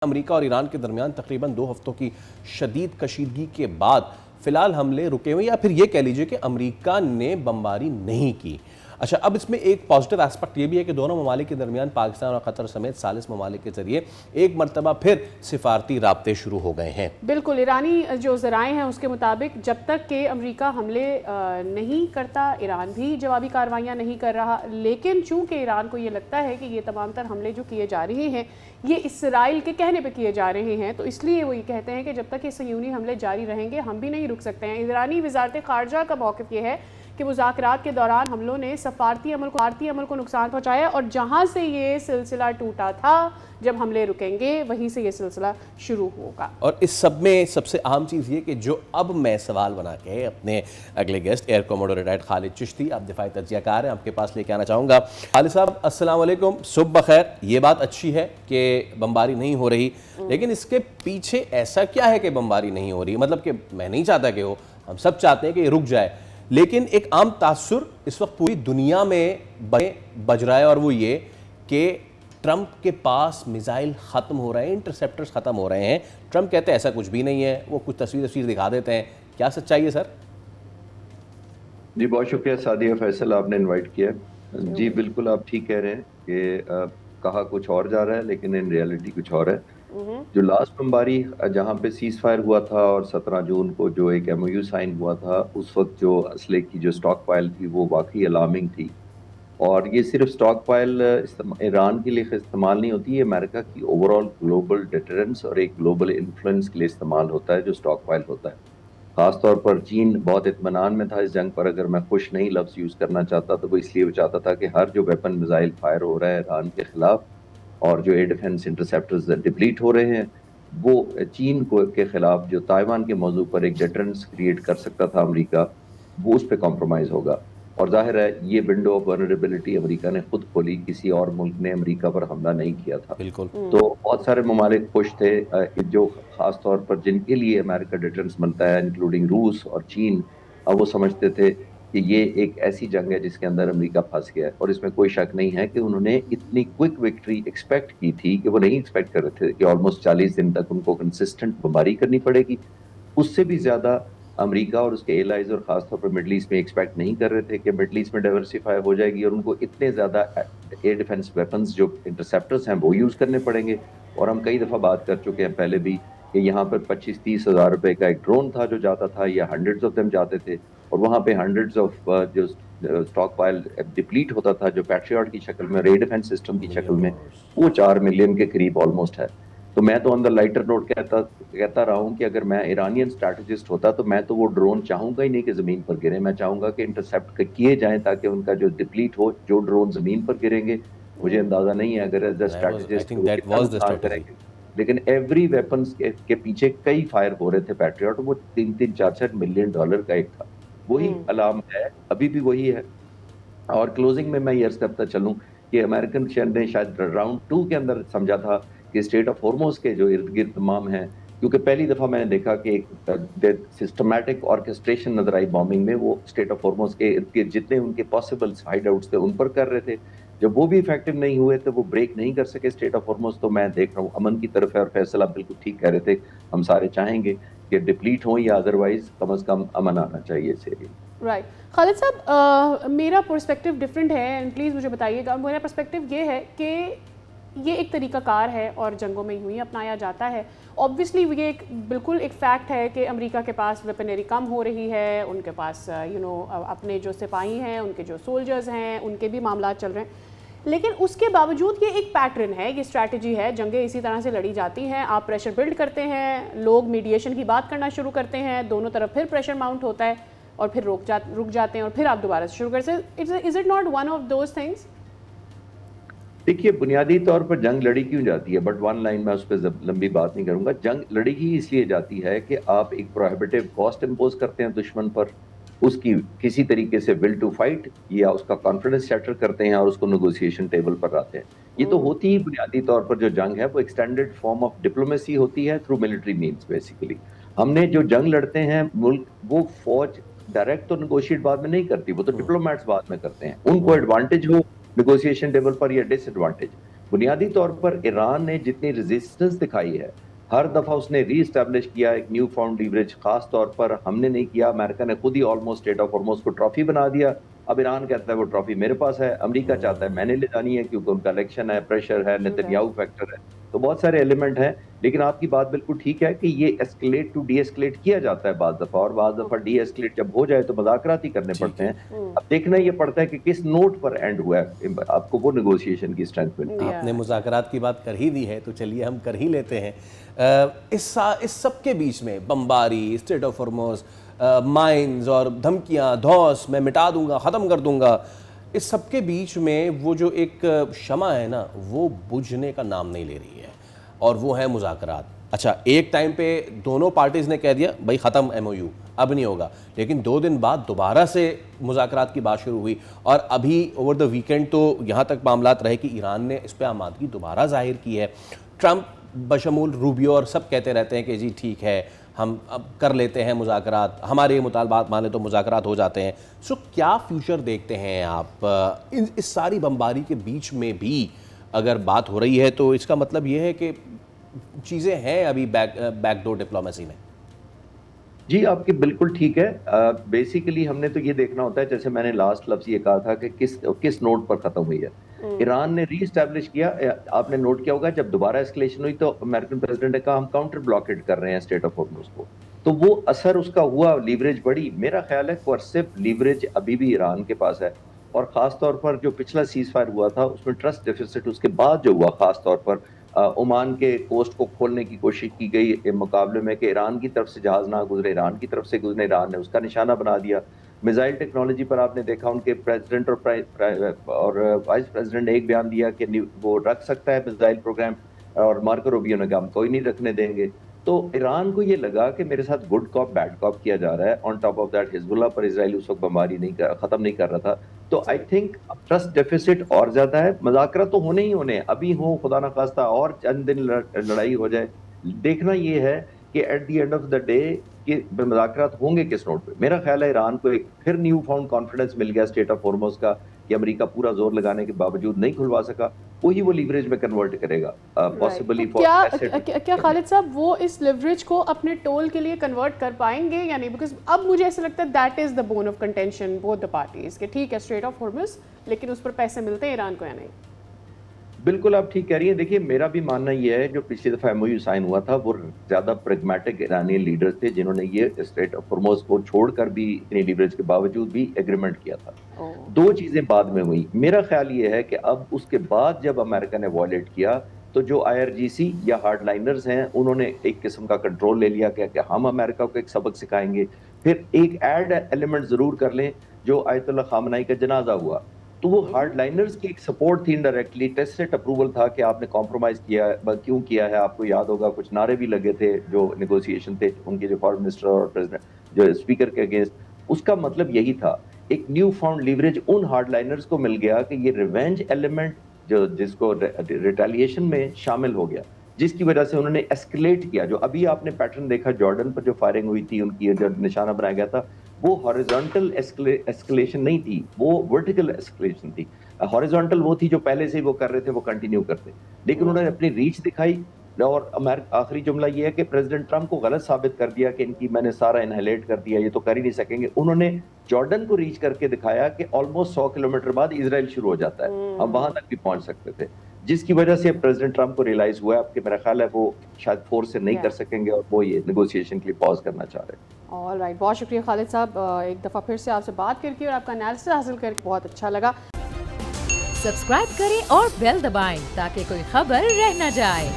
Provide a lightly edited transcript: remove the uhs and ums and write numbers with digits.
امریکہ اور ایران کے درمیان تقریباً 2 ہفتوں کی شدید کشیدگی کے بعد فی الحال حملے رکے ہوئے، یا پھر یہ کہہ لیجئے کہ امریکہ نے بمباری نہیں کی۔ اچھا، اب اس میں ایک پازیٹیو ایسپیکٹ یہ بھی ہے کہ دونوں ممالک کے درمیان پاکستان اور قطر سمیت ثالث ممالک کے ذریعے ایک مرتبہ پھر سفارتی رابطے شروع ہو گئے ہیں۔ بالکل، ایرانی جو ذرائع ہیں اس کے مطابق جب تک کہ امریکہ حملے نہیں کرتا، ایران بھی جوابی کارروائیاں نہیں کر رہا، لیکن چونکہ ایران کو یہ لگتا ہے کہ یہ تمام تر حملے جو کیے جا رہے ہیں یہ اسرائیل کے کہنے پہ کیے جا رہے ہیں، تو اس لیے وہ یہ کہتے ہیں کہ جب تک یہ صہیونی حملے جاری رہیں گے ہم بھی نہیں رک سکتے ہیں۔ ایرانی وزارت خارجہ کا موقف یہ ہے کہ مذاکرات کے دوران حملوں نے سفارتی عمل کو نقصان پہنچایا، اور جہاں سے یہ سلسلہ ٹوٹا تھا جب حملے رکیں گے وہیں سے یہ سلسلہ شروع ہوگا۔ اور اس سب میں سب سے اہم چیز یہ کہ جو اب میں سوال بنا کے اپنے اگلے گیسٹ ایئر کوموڈور ریٹائرڈ خالد چشتی، آپ دفاعی تجزیہ کار ہیں، آپ کے پاس لے کے آنا چاہوں گا۔ خالد صاحب السلام علیکم، صبح بخیر۔ یہ بات اچھی ہے کہ بمباری نہیں ہو رہی، لیکن اس کے پیچھے ایسا کیا ہے کہ بمباری نہیں ہو رہی؟ مطلب کہ میں نہیں چاہتا کہ ہو، ہم سب چاہتے ہیں کہ یہ رک جائے، لیکن ایک عام تاثر اس وقت پوری دنیا میں بج رہا ہے، اور وہ یہ کہ ٹرمپ کے پاس میزائل ختم ہو رہے ہیں، انٹرسیپٹرز ختم ہو رہے ہیں۔ ٹرمپ کہتے ہیں ایسا کچھ بھی نہیں ہے، وہ کچھ تصویر دکھا دیتے ہیں۔ کیا سچائی ہے سر؟ جی بہت شکریہ سعدیہ فیصل، آپ نے انوائٹ کیا۔ جی بالکل آپ ٹھیک کہہ رہے ہیں کہ کہا کچھ اور جا رہا ہے لیکن ان ریالٹی کچھ اور ہے۔ جو لاسٹ بمباری جہاں پہ سیز فائر ہوا تھا اور 17 جون کو جو ایک ایم او یو سائن ہوا تھا، اس وقت جو اسلحے کی جو سٹاک پائل تھی وہ واقعی الارمنگ تھی، اور یہ صرف سٹاک پائل ایران کے لیے استعمال نہیں ہوتی، یہ امریکہ کی اوورال گلوبل ڈیٹرنس اور ایک گلوبل انفلوئنس کے لیے استعمال ہوتا ہے جو سٹاک پائل ہوتا ہے۔ خاص طور پر چین بہت اطمینان میں تھا اس جنگ پر، اگر میں خوش نہیں لفظ یوز کرنا چاہتا تو وہ اس لیے وہ چاہتا تھا کہ ہر جو ویپن میزائل فائر ہو رہا ہے ایران کے خلاف اور جو ایئر ڈیفنس انٹرسیپٹرز ڈپلیٹ ہو رہے ہیں، وہ چین کو کے خلاف جو تائیوان کے موضوع پر ایک ڈیٹرنس کریٹ کر سکتا تھا امریکہ، وہ اس پہ کمپرومائز ہوگا۔ اور ظاہر ہے یہ ونڈو آف ورنریبلٹی امریکہ نے خود کھولی، کسی اور ملک نے امریکہ پر حملہ نہیں کیا تھا۔ بالکل۔ تو بہت سارے ممالک خوش تھے جو خاص طور پر جن کے لیے امریکہ ڈیٹرنس بنتا ہے، انکلوڈنگ روس اور چین، اب وہ سمجھتے تھے کہ یہ ایک ایسی جنگ ہے جس کے اندر امریکہ پھنس گیا ہے، اور اس میں کوئی شک نہیں ہے کہ انہوں نے اتنی کوئک وکٹری ایکسپیکٹ کی تھی کہ وہ نہیں ایکسپیکٹ کر رہے تھے کہ آلموسٹ 40 دن تک ان کو کنسسٹنٹ بمباری کرنی پڑے گی۔ اس سے بھی زیادہ امریکہ اور اس کے ایلائز اور خاص طور پر مڈل ایسٹ میں ایکسپیکٹ نہیں کر رہے تھے کہ مڈل ایسٹ میں ڈائیورسفائی ہو جائے گی اور ان کو اتنے زیادہ ایئر ڈیفنس ویپنز جو انٹرسیپٹرز ہیں وہ یوز کرنے پڑیں گے۔ اور ہم کئی دفعہ بات کر چکے ہیں پہلے بھی کہ یہاں پر 25-30 ہزار روپے کا ایک ڈرون تھا جو جاتا تھا، یا ہنڈریڈز آف دم جاتے تھے، اور وہاں پہ ہنڈریڈز آف جو سٹاک پائل ڈپلیٹ ہوتا تھا جو پیٹریاٹ کی شکل میں، ایئر ڈیفنس سسٹم کی شکل میں، وہ 4 ملین کے قریب آلموسٹ ہے۔ تو میں تو اندر لائٹر نوٹ کہتا رہا ہوں کہ اگر میں ایرانین اسٹریٹجسٹ ہوتا تو میں تو وہ ڈرون چاہوں گا ہی نہیں کہ زمین پر گرے، میں چاہوں گا کہ انٹرسیپٹ کیے جائیں تاکہ ان کا جو ڈپلیٹ ہو، جو ڈرون زمین پر گریں گے مجھے اندازہ نہیں ہے اگر ایز اے اسٹریٹجسٹ کریں گے، لیکن ایوری ویپنز کے پیچھے کئی فائر ہو رہے تھے پیٹریاٹ، وہ 3-4 ملین ڈالر کا ایک تھا، وہی علام ہے، ابھی بھی وہی ہے۔ اور کلوزنگ میں یہ عرض کرتا چلوں کہ امریکن نے شاید راؤنڈ 2 کے اندر سمجھا تھا کہ اسٹیٹ آف ہارموز کے جو ارد گرد تمام ہیں، کیونکہ پہلی دفعہ میں نے دیکھا کہ ایک سسٹمیٹک آرکسٹریشن نظر آئی بامبنگ میں، وہ اسٹیٹ آف ہارموز کے ارد گرد جتنے ان کے پاسبل ہائیڈ آؤٹس تھے ان پر کر رہے تھے، جب وہ بھی افیکٹو نہیں ہوئے تو وہ بریک نہیں کر سکے اسٹیٹ آف ہارموز۔ تو میں دیکھ رہا ہوں امن کی طرف ہے، اور فیصل آپ بالکل ٹھیک کہہ رہے تھے، ہم سارے چاہیں گے کہ ڈپلیٹ ہوں یا ادروائز کم از کم امن آنا چاہیے اس ایریا میں۔ رائٹ خالد صاحب، میرا پرسپیکٹیو ڈفرینٹ ہے، پلیز مجھے بتائیے گا۔ میرا پرسپیکٹیو یہ ہے کہ یہ ایک طریقہ کار ہے اور جنگوں میں یوں ہی اپنایا جاتا ہے۔ اوبویسلی یہ ایک بالکل ایک فیکٹ ہے کہ امریکہ کے پاس ویپنری کم ہو رہی ہے، ان کے پاس اپنے جو سپاہی ہیں، ان کے جو سولجرز ہیں، ان کے بھی معاملات چل رہے ہیں، لیکن اس کے باوجود یہ ایک پیٹرن ہے، یہ اسٹریٹجی ہے، جنگیں اسی طرح سے لڑی جاتی ہیں۔ آپ پریشر بلڈ کرتے ہیں، لوگ میڈیشن کی بات کرنا شروع کرتے ہیں، دونوں طرف پھر پریشر ماؤنٹ ہوتا ہے، اور پھر رک جاتے ہیں، اور پھر آپ دوبارہ سے شروع کرتے ہیں۔ Is it not one of those things? دیکھیے بنیادی طور پر جنگ لڑی کیوں جاتی ہے، بٹ ون لائن میں اس پہ لمبی بات نہیں کروں گا۔ جنگ لڑی ہی اس لیے جاتی ہے کہ آپ ایک پروہیبٹیو کاسٹ امپوز کرتے ہیں دشمن پر، اس کی کسی طریقے سے ول ٹو فائٹ یا اس کا کانفیڈنس شیٹر کرتے ہیں اور اس کو نیگوسیشن ٹیبل پر لاتے ہیں۔ یہ تو ہوتی ہی بنیادی طور پر جو جنگ ہے وہ ایکسٹینڈڈ فارم آف ڈپلومیسی ہوتی ہے تھرو ملٹری مینس بیسیکلی۔ ہم نے جو جنگ لڑتے ہیں ملک، وہ فوج ڈائریکٹ تو نیگوشیٹ بعد میں نہیں کرتی، وہ تو ڈپلومیٹس بعد میں کرتے ہیں، ان کو ایڈوانٹیج ہو نیگوسیشن ٹیبل پر یا ڈس ایڈوانٹیج، بنیادی طور پر ایران نے جتنی ریزسٹنس دکھائی ہے، ہر دفعہ اس نے ری اسٹیبلش کیا ایک نیو فاؤنڈ لیوریج. خاص طور پر ہم نے نہیں کیا، امریکہ نے خود ہی آلموسٹ اسٹریٹ آف ہارموز کو ٹرافی بنا دیا. اب ایران کہتا ہے وہ ٹرافی میرے پاس ہے، امریکہ چاہتا ہے میں نے لے جانی ہے کیونکہ ان کا الیکشن ہے، پریشر ہے، نتنیاہو فیکٹر ہے. تو بہت سارے ایلیمنٹ ہیں، لیکن آپ کی بات بالکل ٹھیک ہے کہ یہ ایسکلیٹ ٹو ڈی ایسکلیٹ کیا جاتا ہے بعض دفعہ، اور بعض دفعہ ڈی ایسکلیٹ جب ہو جائے تو مذاکرات ہی کرنے پڑتے ہیں. اب دیکھنا یہ پڑتا ہے کہ کس نوٹ پر اینڈ ہوا ہے، آپ کو وہ نیگوشیشن کی اسٹرینتھ ملتی ہے. آپ نے مذاکرات کی بات کر ہی دی ہے تو چلیے ہم کر ہی لیتے ہیں. اس سب کے بیچ میں بمباری، اسٹریٹ آف ہارموز، مائنز اور دھمکیاں، دھوس، میں مٹا دوں گا، ختم کر دوں گا، اس سب کے بیچ میں وہ جو ایک شمع ہے نا وہ بجھنے کا نام نہیں لے رہی ہے، اور وہ ہے مذاکرات. اچھا، ایک ٹائم پہ دونوں پارٹیز نے کہہ دیا بھائی ختم ایم او یو، اب نہیں ہوگا، لیکن 2 دن بعد دوبارہ سے مذاکرات کی بات شروع ہوئی، اور ابھی اوور دا ویکینڈ تو یہاں تک معاملات رہے کہ ایران نے اس پہ آمادگی دوبارہ ظاہر کی ہے. ٹرمپ بشمول روبیو اور سب کہتے رہتے ہیں کہ جی ٹھیک ہے ہم اب کر لیتے ہیں مذاکرات، ہمارے یہ مطالبات مانے تو مذاکرات ہو جاتے ہیں. سو کیا فیوچر دیکھتے ہیں آپ اس ساری بمباری کے بیچ میں بھی اگر بات ہو رہی ہے تو اس کا مطلب یہ ہے کہ چیزیں ہیں ابھی بیک ڈور ڈپلومیسی میں؟ جی آپ کی بالکل ٹھیک ہے. بیسیکلی ہم نے تو یہ دیکھنا ہوتا ہے، جیسے میں نے لاسٹ لفظ یہ کہا تھا کہ کس نوٹ پر ختم ہوئی ہے. ایران نے ری اسٹیبلش کیا، آپ نے نوٹ کیا ہوگا جب دوبارہ اسکلیشن ہوئی تو امریکن پریزیڈنٹ نے کہا ہم کاؤنٹر بلاکیڈ کر رہے ہیں اسٹریٹ آف ہارموز کو، تو وہ اثر اس کا ہوا، لیوریج بڑی. میرا خیال ہے کوارسیو لیوریج ابھی بھی ایران کے پاس ہے، اور خاص طور پر جو پچھلا سیز فائر ہوا تھا اس میں ٹرسٹ ڈیفیسٹ، اس کے بعد جو ہوا خاص طور پر عمان کے کوسٹ کو کھولنے کی کوشش کی گئی مقابلے میں کہ ایران کی طرف سے جہاز نہ گزرے، ایران کی طرف سے گزرے، ایران نے اس کا نشانہ بنا دیا. میزائل ٹیکنالوجی پر آپ نے دیکھا ان کے پریزیڈنٹ اور وائس پریزیڈنٹ نے ایک بیان دیا کہ وہ رکھ سکتا ہے میزائل پروگرام، اور مارکو روبیو نے کہا ہم کوئی نہیں رکھنے دیں گے. تو ایران کو یہ لگا کہ میرے ساتھ گڈ کاپ بیڈ کاپ کیا جا رہا ہے. آن ٹاپ آف دیٹ حزب اللہ پر اسرائیل اس وقت بمباری ختم نہیں کر رہا تھا. تو آئی تھنک ٹرسٹ ڈیفیسٹ اور زیادہ ہے. مذاکرات تو ہونے ہی ہونے، ابھی ہوں خدا نخواستہ اور چند دن لڑائی ہو جائے. دیکھنا یہ ہے کہ at the end of the day کہ مذاکرات ہوں گے کس نوٹ پہ. میرا خیال ہے ایران کو ایک پھر نیو فاؤنڈ کانفیڈنس مل گیا اسٹریٹ آف ہارموز کا کہ امریکہ پورا زور لگانے کے باوجود نہیں کھلوا سکا، وہی وہ لیوریج میں کنورٹ کرے گا پاسبلی. کیا خالد صاحب وہ اس لیوریج کو اپنے ٹول کے لیے کنورٹ کر پائیں گے یا نہیں؟ بیکاز اب مجھے ایسا لگتا ہے that is the bone of contention both the parties کہ ٹھیک ہے اسٹریٹ آف ہارموز، لیکن اس پر پیسے ملتے ہیں ایران کو یا نہیں؟ بالکل آپ ٹھیک کہہ رہی ہیں. دیکھیے میرا بھی ماننا یہ ہے جو پچھلی دفعہ ایم او یو سائن ہوا تھا وہ زیادہ پریگمیٹک ایرانین لیڈرز تھے جنہوں نے یہ اسٹریٹ آف ہارموز کو چھوڑ کر بھی اتنی لیوریج کے باوجود بھی ایگریمنٹ کیا تھا. 2 چیزیں بعد میں ہوئی. میرا خیال یہ ہے کہ اب اس کے بعد جب امریکہ نے وائلیٹ کیا تو جو آئی آر جی سی یا ہارڈ لائنرز ہیں انہوں نے ایک قسم کا کنٹرول لے لیا کہ ہم امریکہ کو ایک سبق سکھائیں گے. پھر ایک ایڈ ایلیمنٹ ضرور کر لیں جو آیت اللہ خامنائی کا جنازہ ہوا، تو وہ ہارڈ لائنرز کی ایک سپورٹ تھی انڈائریکٹلی، ٹیسٹ اپروول تھا کہ آپ نے کمپرومائز کیا ہے، کیوں کیا ہے. آپ کو یاد ہوگا کچھ نعرے بھی لگے تھے جو نیگوسیشن تھے ان کے جو فارن منسٹر اور پریزیڈنٹ جو اسپیکر کے اگینسٹ. اس کا مطلب یہی تھا ایک new found leverage in hard liners کو مل گیا کہ یہ ریونج ایلیمنٹ جو جس کو ریٹیلیشن میں شامل ہو گیا، جس کی وجہ سے انہوں نے ایسکلیٹ کیا. جو ابھی آپ نے پیٹرن دیکھا جارڈن پر جو فائرنگ ہوئی تھی، ان کی جو نشانہ بنایا گیا تھا، وہ ہاریزونٹل ایسکلیشن نہیں تھی، وہ ورٹیکل ایسکلیشن تھی. ہاریزونٹل وہ تھی جو پہلے سے ہی وہ کر رہے تھے، وہ کنٹینیو کرتے، لیکن انہوں نے اپنی ریچ دکھائی. اور آخری جملہ یہ ہے کہ پریزیڈنٹ ٹرمپ کو غلط ثابت کر دیا کہ ان کی میں نے سارا انہیلیٹ کر دیا، یہ تو کر ہی نہیں سکیں گے. انہوں نے جارڈن کو ریچ کر کے دکھایا کہ آلموسٹ 100 کلومیٹر بعد اسرائیل شروع ہو جاتا ہے، ہم وہاں تک بھی پہنچ سکتے تھے، جس کی وجہ سے پریزیڈنٹ ٹرمپ کو ریئلائز ہوا ہے کہ میرا خیال ہے وہ شاید فورس سے نہیں کر سکیں گے اور وہ یہ نیگوسیشن کے لیے پاز کرنا چاہ رہے ہیں. آل رائٹ، بہت شکریہ خالد صاحب، ایک دفعہ پھر سے آپ سے بات کر کے اور آپ کا انالیسس حاصل کر کے بہت اچھا لگا. سبسکرائب کریں اور بیل دبائیں تاکہ کوئی خبر رہ نہ جائے.